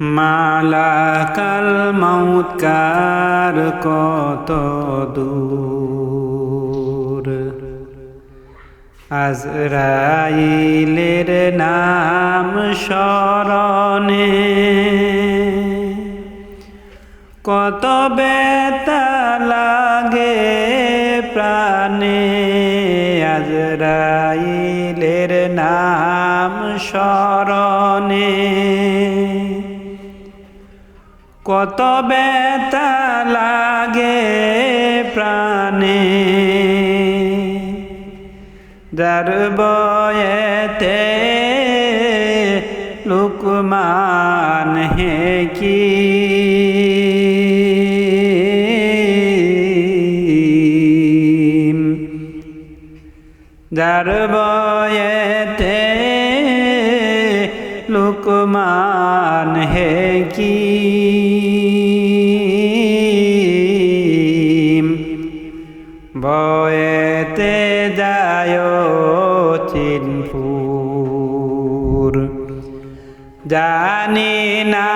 মালাকাল মউত কার কত দূর, আজরাইলের নাম স্মরণে কত ব্যথা লাগে প্রাণে। আজরাইলের নাম স্মরণে কত ব্যথা লাগে প্রাণে। যার বয়েতে লুকমান হাকীম, যার বয়েতে লুকমান হাকীম, বয়েতে যায় চিনপুর। জানি না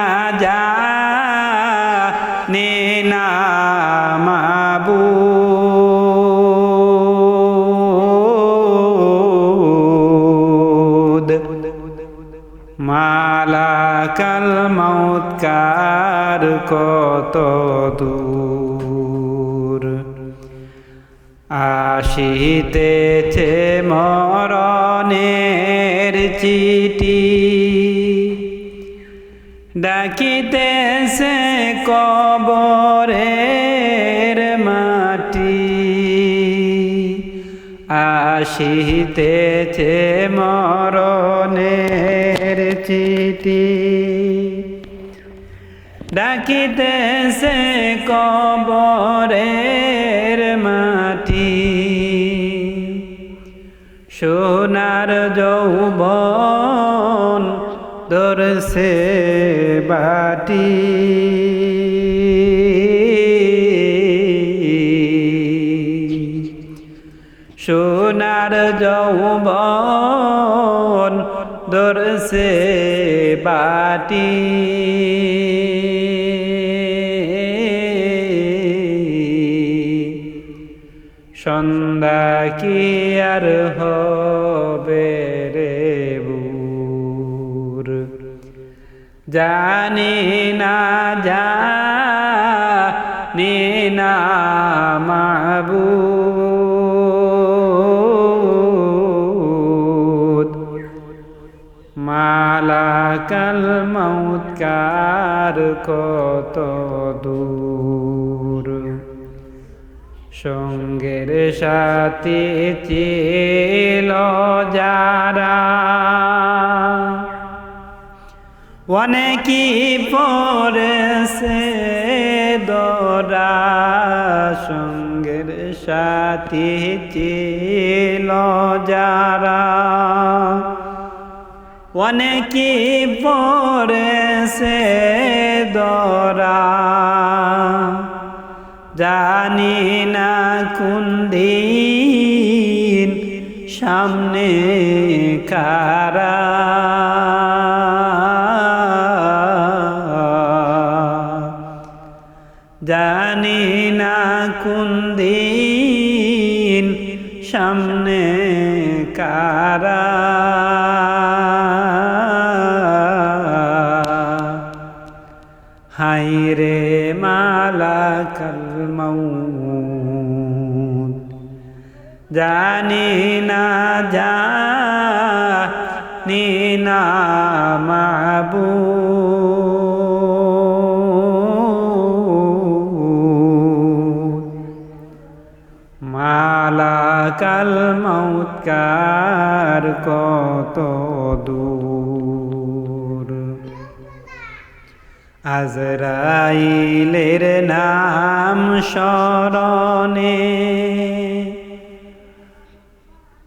জানি না মাবুদ, মালাকাল মউত কার কত দূর। আসিতেছে মরণের চিঠি, ডাকিতেছে কবরের মাটি। আসিতেছে মরণের চিঠি, ডাকিতেছে কবরের মাটি। সোনার যৌবন ধরছে বাটি, সোনার যৌবন ধরছে বাটি। সন্ধ্যা কি আর হবে রে বুর, জানি না জানি না মাবুদ, মালাকাল মউত কার কত দূর। সঙ্গের সাথী ছিল যারা, অনেকই পড়েছে দরা। সঙ্গের সাথী ছিল যারা, অনেকই পড়েছে দরা। জানি না কোন দিন সামনে কারা, জানি না কোন দিন সামনে কারা। হায়রে মালাকাল মউত, জানি না জানি না মাবুদ, মালাকাল মউত কার কত দূর। আজরাইলের নাম স্মরণে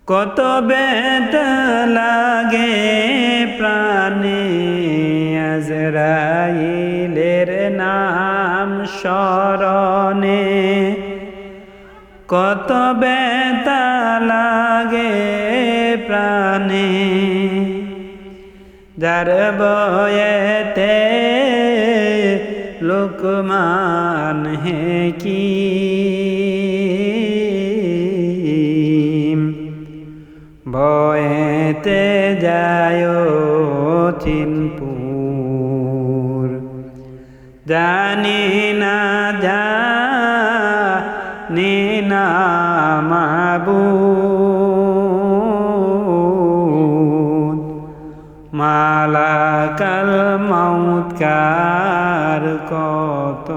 কত ব্যথা লাগে প্রাণে। আজরাইলের নাম স্মরণে কত ব্যথা লাগে প্রাণে। যার বয়েতে লুকমান হাকীম ভয়েতে যায় চিনপুর জানি না মাবুদ মালাকাল মাউত কার কত